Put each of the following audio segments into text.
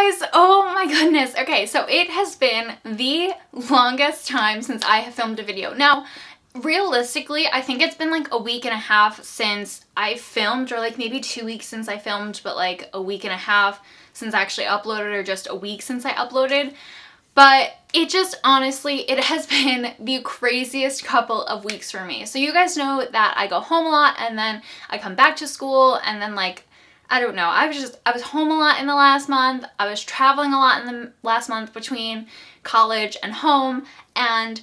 guys, oh my goodness. Okay, so it has been the longest time since I have filmed a video. Now, realistically, I think it's been like a week and a half since I filmed, or like maybe 2 weeks since I filmed, but like a week and a half since I actually uploaded, or just a week since I uploaded. But it just, honestly, it has been the craziest couple of weeks for me. So you guys know that I go home a lot, and then I come back to school, and then like, I don't know, I was home a lot in the last month. I was traveling a lot in the last month between college and home, and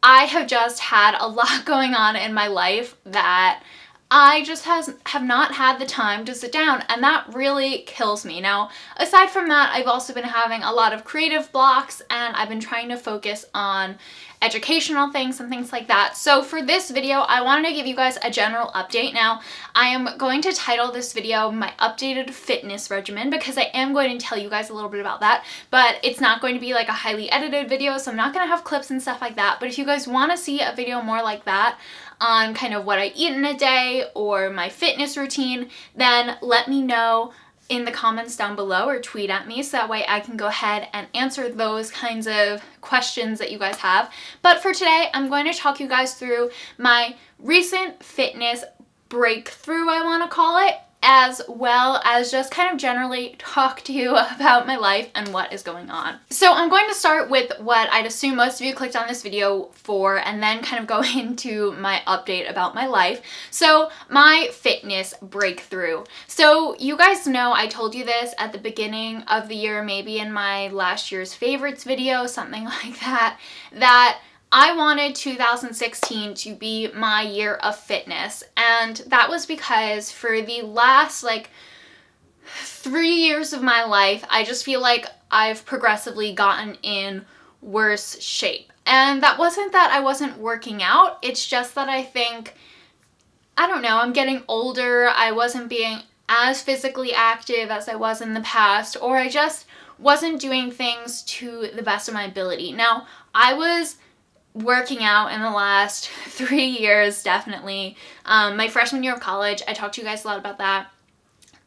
I have just had a lot going on in my life that I just have not had the time to sit down, and that really kills me. Now, aside from that, I've also been having a lot of creative blocks, and I've been trying to focus on educational things and things like that. So for this video, I wanted to give you guys a general update. Now, I am going to title this video my updated fitness regimen, because I am going to tell you guys a little bit about that, but it's not going to be like a highly edited video, so I'm not going to have clips and stuff like that. But if you guys want to see a video more like that on kind of what I eat in a day or my fitness routine, then let me know in the comments down below, or tweet at me, so that way I can go ahead and answer those kinds of questions that you guys have. But for today, I'm going to talk you guys through my recent fitness breakthrough, I want to call it, as well as just kind of generally talk to you about my life and what is going on. So I'm going to start with what I'd assume most of you clicked on this video for, and then kind of go into my update about my life. So my fitness breakthrough. So you guys know I told you this at the beginning of the year, maybe in my last year's favorites video, something like that, that I wanted 2016 to be my year of fitness, and that was because for the last like 3 years of my life, I just feel like I've progressively gotten in worse shape. And that wasn't that I wasn't working out, it's just that I think, I don't know, I'm getting older, I wasn't being as physically active as I was in the past, or I just wasn't doing things to the best of my ability. Now, I was working out in the last 3 years, definitely. My freshman year of college, I talked to you guys a lot about that.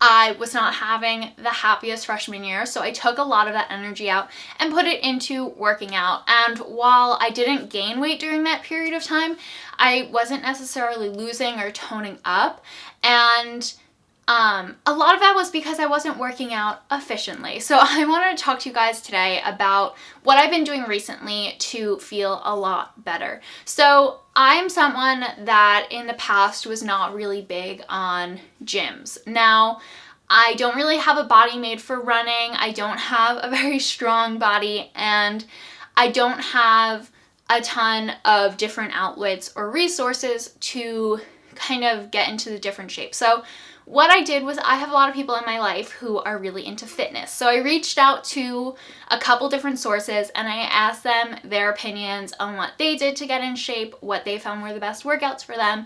I was not having the happiest freshman year, so I took a lot of that energy out and put it into working out. And while I didn't gain weight during that period of time, I wasn't necessarily losing or toning up. And a lot of that was because I wasn't working out efficiently. So I wanted to talk to you guys today about what I've been doing recently to feel a lot better. So I'm someone that in the past was not really big on gyms. Now, I don't really have a body made for running. I don't have a very strong body, and I don't have a ton of different outlets or resources to kind of get into the different shapes. So what I did was, I have a lot of people in my life who are really into fitness. So I reached out to a couple different sources, and I asked them their opinions on what they did to get in shape, what they found were the best workouts for them.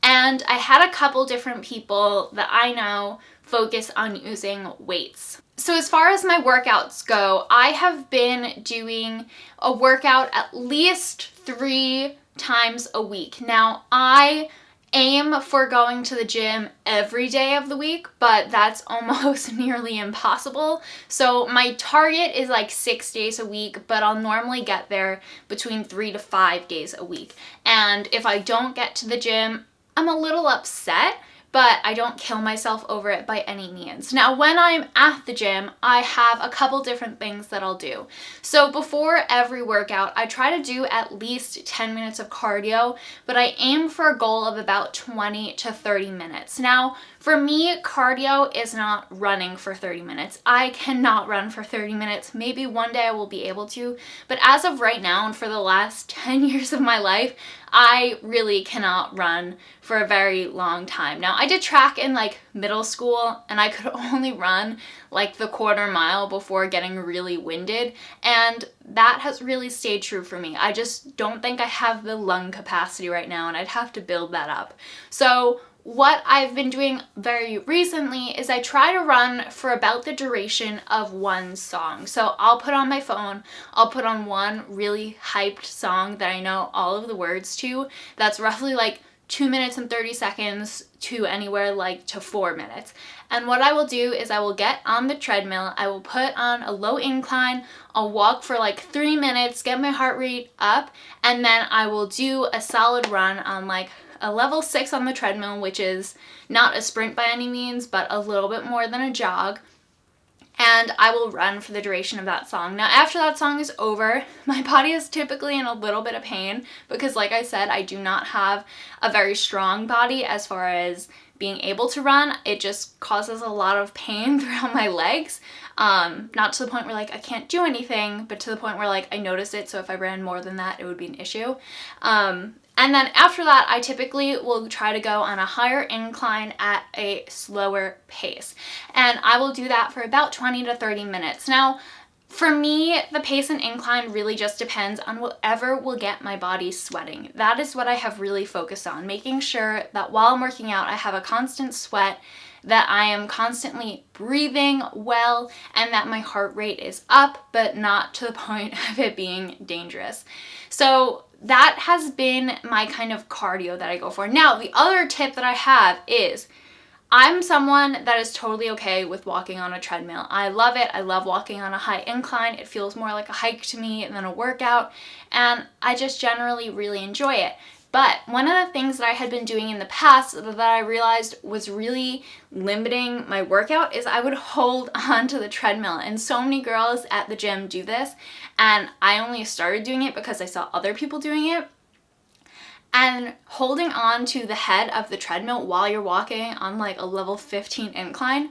And I had a couple different people that I know focus on using weights. So as far as my workouts go, I have been doing a workout at least 3 times a week. Now, I aim for going to the gym every day of the week, but that's almost nearly impossible. So my target is like 6 days a week, but I'll normally get there between 3 to 5 days a week. And if I don't get to the gym, I'm a little upset, but I don't kill myself over it by any means. Now, when I'm at the gym, I have a couple different things that I'll do. So before every workout, I try to do at least 10 minutes of cardio, but I aim for a goal of about 20 to 30 minutes. Now, for me, cardio is not running for 30 minutes. I cannot run for 30 minutes. Maybe one day I will be able to, but as of right now, and for the last 10 years of my life, I really cannot run for a very long time. Now, I did track in like middle school, and I could only run like the quarter mile before getting really winded, and that has really stayed true for me. I just don't think I have the lung capacity right now, and I'd have to build that up. So what I've been doing very recently is I try to run for about the duration of one song. So I'll put on my phone, I'll put on one really hyped song that I know all of the words to, that's roughly like 2 minutes and 30 seconds to anywhere like to 4 minutes. And what I will do is I will get on the treadmill, I will put on a low incline, I'll walk for like 3 minutes, get my heart rate up, and then I will do a solid run on like a level 6 on the treadmill, which is not a sprint by any means, but a little bit more than a jog. And I will run for the duration of that song. Now, after that song is over, my body is typically in a little bit of pain because, like I said, I do not have a very strong body as far as being able to run. It just causes a lot of pain throughout my legs. Not to the point where like I can't do anything, but to the point where like I notice it, so if I ran more than that, it would be an issue. And then after that, I typically will try to go on a higher incline at a slower pace. And I will do that for about 20 to 30 minutes. Now, for me, the pace and incline really just depends on whatever will get my body sweating. That is what I have really focused on, making sure that while I'm working out, I have a constant sweat, that I am constantly breathing well, and that my heart rate is up, but not to the point of it being dangerous. So that has been my kind of cardio that I go for. Now, the other tip that I have is I'm someone that is totally okay with walking on a treadmill. I love it. I love walking on a high incline. It feels more like a hike to me than a workout, and I just generally really enjoy it. But one of the things that I had been doing in the past that I realized was really limiting my workout is I would hold on to the treadmill. And so many girls at the gym do this. And I only started doing it because I saw other people doing it. And holding on to the head of the treadmill while you're walking on like a level 15 incline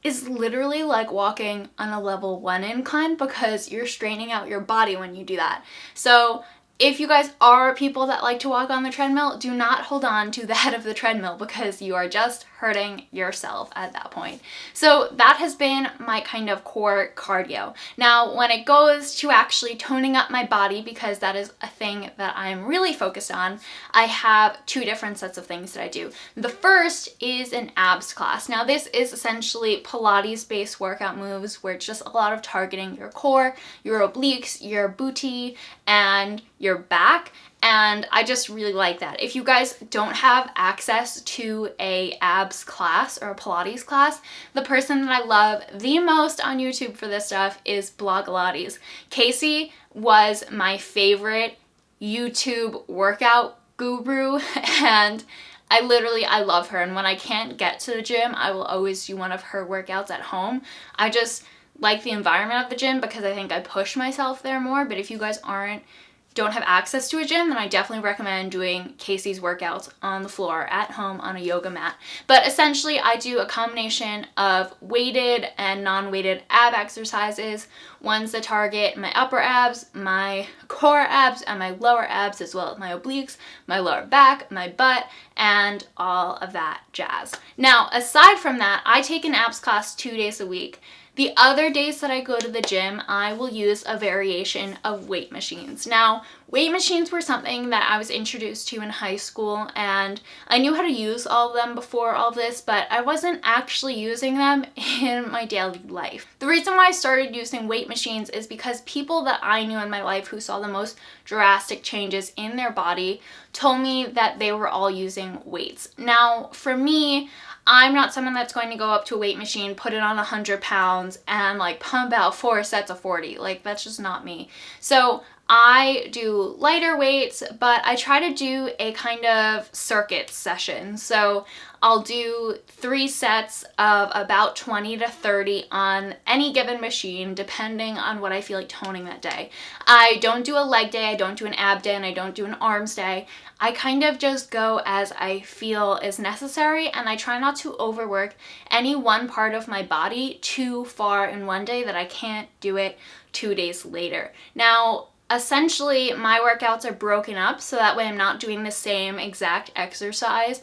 is literally like walking on a level 1 incline because you're straining out your body when you do that. So if you guys are people that like to walk on the treadmill, do not hold on to the head of the treadmill because you are just hurting yourself at that point. So that has been my kind of core cardio. Now, when it goes to actually toning up my body, because that is a thing that I'm really focused on, I have 2 different sets of things that I do. The first is an abs class. Now, this is essentially Pilates-based workout moves where it's just a lot of targeting your core, your obliques, your booty, and your back, and I just really like that. If you guys don't have access to a abs class or a Pilates class, the person that I love the most on YouTube for this stuff is Blogilates. Casey was my favorite YouTube workout guru, and I love her, and when I can't get to the gym, I will always do one of her workouts at home. I just like the environment of the gym because I think I push myself there more, but if you guys don't have access to a gym, then I definitely recommend doing Casey's workouts on the floor at home on a yoga mat. But essentially, I do a combination of weighted and non-weighted ab exercises, ones that target my upper abs, my core abs, and my lower abs, as well as my obliques, my lower back, my butt, and all of that jazz. Now, aside from that, I take an abs class 2 days a week. The other days that I go to the gym, I will use a variation of weight machines. Now, weight machines were something that I was introduced to in high school, and I knew how to use all of them before all this, but I wasn't actually using them in my daily life. The reason why I started using weight machines is because people that I knew in my life who saw the most drastic changes in their body told me that they were all using weights. Now, for me, I'm not someone that's going to go up to a weight machine, put it on 100 pounds, and like pump out 4 sets of 40. Like, that's just not me. So I do lighter weights, but I try to do a kind of circuit session. So I'll do 3 sets of about 20 to 30 on any given machine, depending on what I feel like toning that day. I don't do a leg day, I don't do an ab day, and I don't do an arms day. I kind of just go as I feel is necessary, and I try not to overwork any one part of my body too far in one day that I can't do it 2 days later. Now, essentially, my workouts are broken up so that way I'm not doing the same exact exercise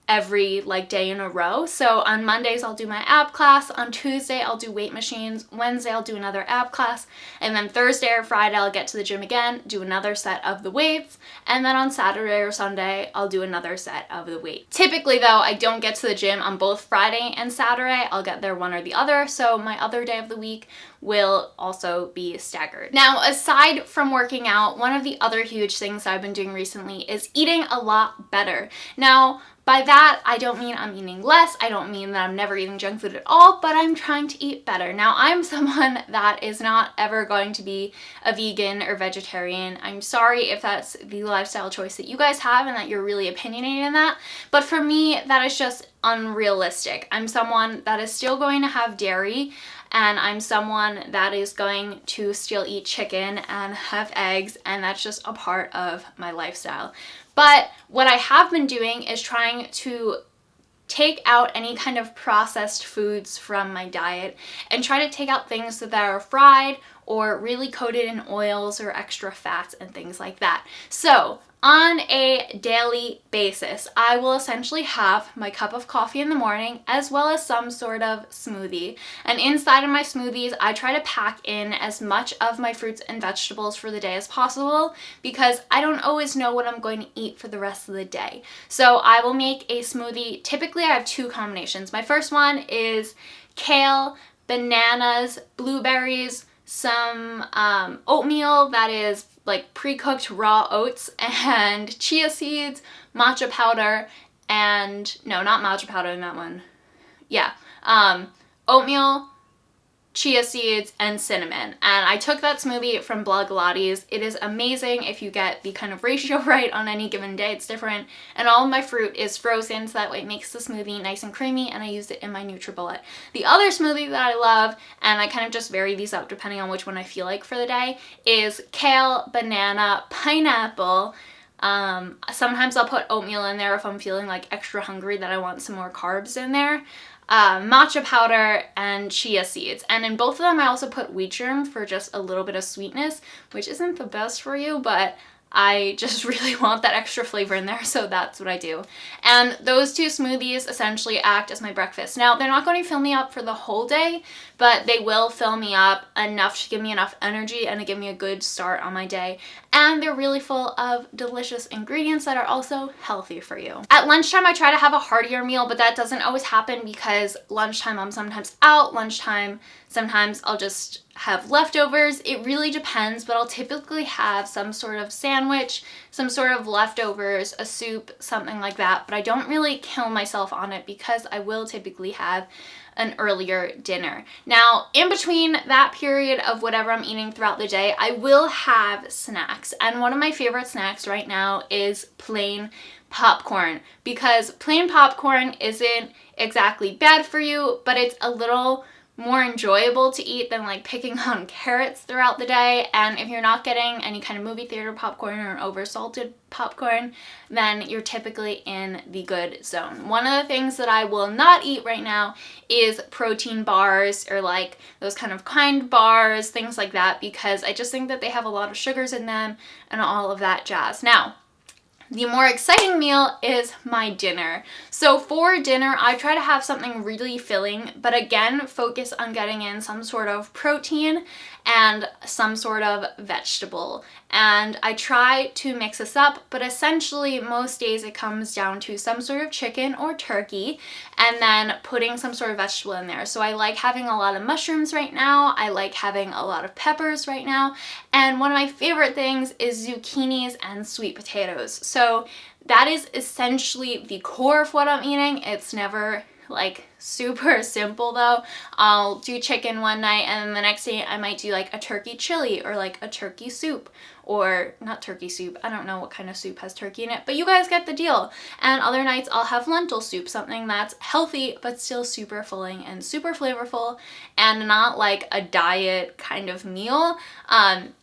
every like day in a row. So on Mondays I'll do my ab class, on Tuesday I'll do weight machines, Wednesday I'll do another ab class, and then Thursday or Friday I'll get to the gym again, do another set of the weights, and then on Saturday or Sunday I'll do another set of the weights. Typically though, I don't get to the gym on both Friday and Saturday. I'll get there one or the other, so my other day of the week will also be staggered. Now, aside from working out, one of the other huge things I've been doing recently is eating a lot better. Now, by that, I don't mean I'm eating less, I don't mean that I'm never eating junk food at all, but I'm trying to eat better. Now, I'm someone that is not ever going to be a vegan or vegetarian. I'm sorry if that's the lifestyle choice that you guys have and that you're really opinionated in that, but for me, that is just unrealistic. I'm someone that is still going to have dairy, and I'm someone that is going to still eat chicken and have eggs, and that's just a part of my lifestyle. But what I have been doing is trying to take out any kind of processed foods from my diet and try to take out things that are fried or really coated in oils or extra fats and things like that. So on a daily basis, I will essentially have my cup of coffee in the morning as well as some sort of smoothie. And inside of my smoothies, I try to pack in as much of my fruits and vegetables for the day as possible because I don't always know what I'm going to eat for the rest of the day. So I will make a smoothie. Typically, I have two combinations. My first one is kale, bananas, blueberries, some oatmeal that is like pre-cooked raw oats, and chia seeds, matcha powder, and no, not matcha powder in that one. Yeah, oatmeal, chia seeds, and cinnamon. And I took that smoothie from Blogilates. It is amazing if you get the kind of ratio right on any given day. It's different. And all of my fruit is frozen, so that way it makes the smoothie nice and creamy, and I used it in my NutriBullet. The other smoothie that I love, and I kind of just vary these up depending on which one I feel like for the day, is kale, banana, pineapple. Sometimes I'll put oatmeal in there if I'm feeling like extra hungry that I want some more carbs in there. Matcha powder, and chia seeds. And in both of them, I also put wheat germ for just a little bit of sweetness, which isn't the best for you, but I just really want that extra flavor in there, so that's what I do. And those two smoothies essentially act as my breakfast. Now, they're not going to fill me up for the whole day, but they will fill me up enough to give me enough energy and to give me a good start on my day. And they're really full of delicious ingredients that are also healthy for you. At lunchtime, I try to have a heartier meal, but that doesn't always happen because lunchtime I'm sometimes out, lunchtime sometimes I'll just have leftovers. It really depends, but I'll typically have some sort of sandwich, some sort of leftovers, a soup, something like that, but I don't really kill myself on it because I will typically have an earlier dinner. Now, in between that period of whatever I'm eating throughout the day, I will have snacks. And one of my favorite snacks right now is plain popcorn, because plain popcorn isn't exactly bad for you, but it's a little more enjoyable to eat than like picking on carrots throughout the day. And if you're not getting any kind of movie theater popcorn or oversalted popcorn, then you're typically in the good zone. One of the things that I will not eat right now is protein bars or like those kind of Kind bars, things like that, because I just think that they have a lot of sugars in them and all of that jazz. Now, the more exciting meal is my dinner. So for dinner, I try to have something really filling, but again, focus on getting in some sort of protein and some sort of vegetable. And I try to mix this up, but essentially most days it comes down to some sort of chicken or turkey and then putting some sort of vegetable in there. So I like having a lot of mushrooms right now. I like having a lot of peppers right now. And one of my favorite things is zucchinis and sweet potatoes. So that is essentially the core of what I'm eating. It's never like super simple though. I'll do chicken one night and then the next day I might do like a turkey chili or like a turkey soup, or not turkey soup. I don't know what kind of soup has turkey in it, but you guys get the deal. And other nights I'll have lentil soup, something that's healthy but still super filling and super flavorful and not like a diet kind of meal.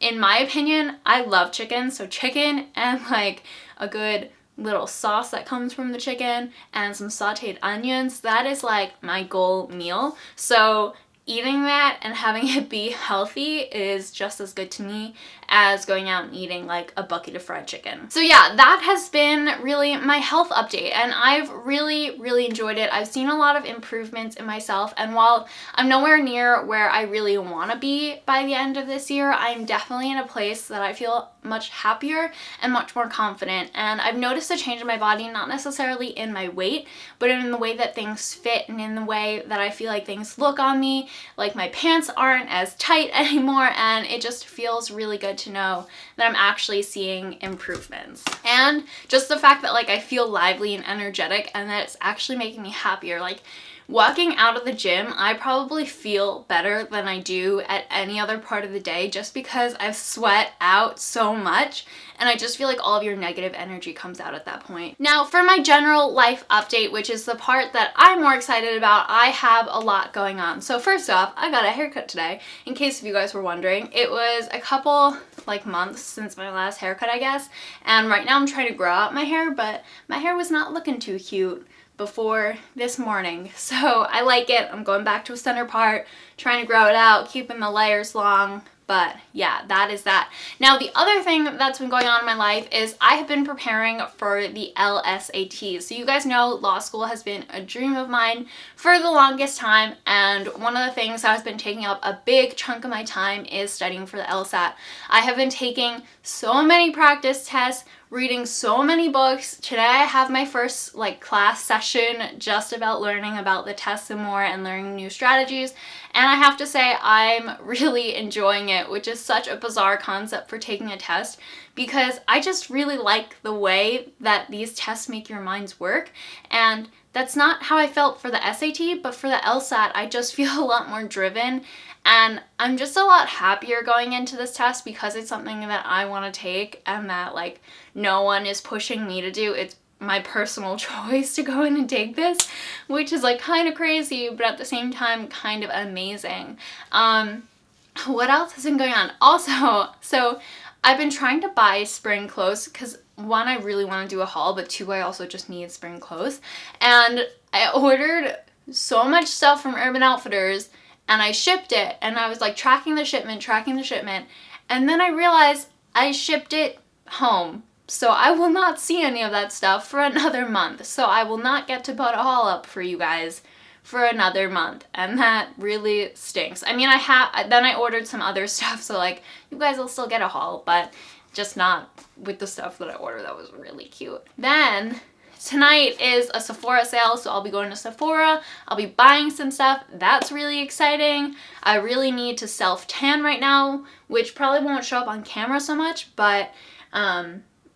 In my opinion, I love chicken, so chicken and like a good little sauce that comes from the chicken and some sauteed onions, that is like my goal meal. So eating that and having it be healthy is just as good to me as going out and eating like a bucket of fried chicken. So yeah, that has been really my health update, and I've really enjoyed it. I've seen a lot of improvements in myself, and while I'm nowhere near where I really want to be by the end of this year, I'm definitely in a place that I feel much happier and much more confident. And I've noticed a change in my body, not necessarily in my weight, but in the way that things fit and in the way that I feel like things look on me. Like my pants aren't as tight anymore, and it just feels really good to know that I'm actually seeing improvements. And just the fact that like I feel lively and energetic and that it's actually making me happier. Like walking out of the gym, I probably feel better than I do at any other part of the day just because I've sweat out so much, and I just feel like all of your negative energy comes out at that point. Now for my general life update, which is the part that I'm more excited about, I have a lot going on. So first off, I got a haircut today, in case if you guys were wondering. It was a couple like months since my last haircut, I guess, and right now I'm trying to grow out my hair, but my hair was not looking too cute before this morning, so I like it. I'm going back to a center part, trying to grow it out, keeping the layers long. But yeah, that is that. Now the other thing that's been going on in my life is I have been preparing for the LSATs. So you guys know law school has been a dream of mine for the longest time, and one of the things that has been taking up a big chunk of my time is studying for the LSAT. I have been taking so many practice tests, reading so many books. Today I have my first like class session just about learning about the tests and more and learning new strategies, and I have to say I'm really enjoying it, which is such a bizarre concept for taking a test because I just really like the way that these tests make your minds work, and that's not how I felt for the SAT, but for the LSAT I just feel a lot more driven, and I'm just a lot happier going into this test because it's something that I want to take and that like no one is pushing me to do. It's my personal choice to go in and take this, which is like kind of crazy, but at the same time kind of amazing. What else has been going on? Also, so I've been trying to buy spring clothes because one, I really want to do a haul, but two, I also just need spring clothes. And I ordered so much stuff from Urban Outfitters and I shipped it, and I was like tracking the shipment, and then I realized I shipped it home. So I will not see any of that stuff for another month. So I will not get to put a haul up for you guys for another month, and that really stinks. I mean, then I ordered some other stuff, so like you guys will still get a haul, but just not with the stuff that I ordered that was really cute. Then tonight is a Sephora sale, so I'll be going to Sephora. I'll be buying some stuff. That's really exciting. I really need to self-tan right now, which probably won't show up on camera so much, but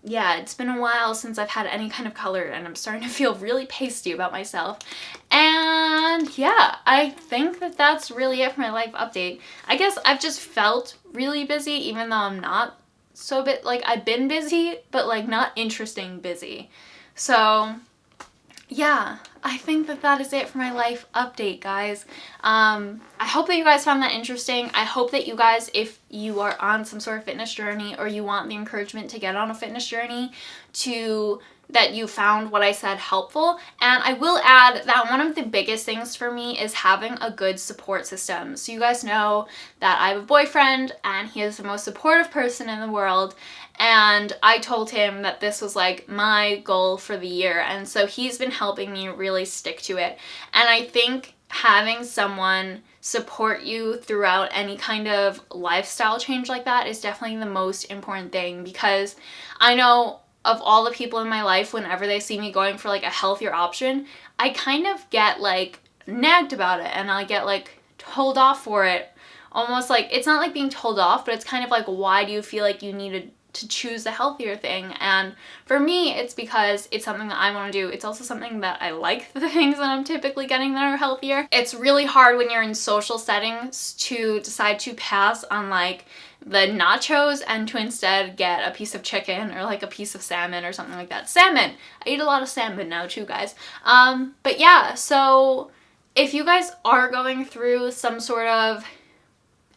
yeah, it's been a while since I've had any kind of color, and I'm starting to feel really pasty about myself. And yeah, I think that that's really it for my life update. I guess I've just felt really busy, even though I'm not so like I've been busy, but like not interesting busy. So yeah, I think that that is it for my life update, guys. I hope that you guys found that interesting. I hope that you guys, if you are on some sort of fitness journey or you want the encouragement to get on a fitness journey, that you found what I said helpful. And I will add that one of the biggest things for me is having a good support system. So you guys know that I have a boyfriend, and he is the most supportive person in the world. And I told him that this was like my goal for the year, and so he's been helping me really stick to it. And I think having someone support you throughout any kind of lifestyle change like that is definitely the most important thing, because I know of all the people in my life, whenever they see me going for like a healthier option, I kind of get like nagged about it, and I get like told off for it. Almost like, it's not like being told off, but it's kind of like, why do you feel like you needed to choose the healthier thing? And for me, it's because it's something that I want to do. It's also something that I like, the things that I'm typically getting that are healthier. It's really hard when you're in social settings to decide to pass on like the nachos and to instead get a piece of chicken or like a piece of salmon or something like that. Salmon! I eat a lot of salmon now too, guys. But yeah, so if you guys are going through some sort of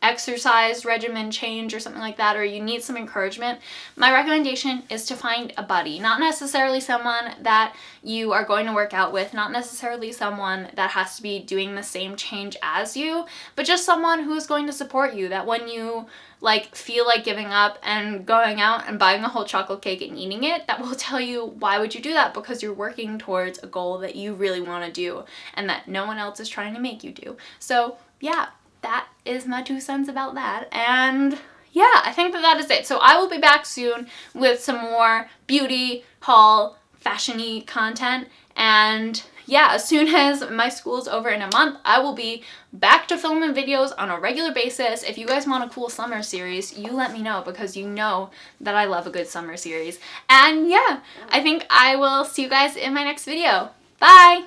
exercise regimen change or something like that, or you need some encouragement, my recommendation is to find a buddy. Not necessarily someone that you are going to work out with, not necessarily someone that has to be doing the same change as you, but just someone who is going to support you, that when you like feel like giving up and going out and buying a whole chocolate cake and eating it, that will tell you why would you do that, because you're working towards a goal that you really want to do and that no one else is trying to make you do. So yeah, that is my 2 cents about that. And yeah, I think that is it. So I will be back soon with some more beauty, haul, fashion-y content. And yeah, as soon as my school's over in a month, I will be back to filming videos on a regular basis. If you guys want a cool summer series, you let me know, because you know that I love a good summer series. And yeah, I think I will see you guys in my next video. Bye!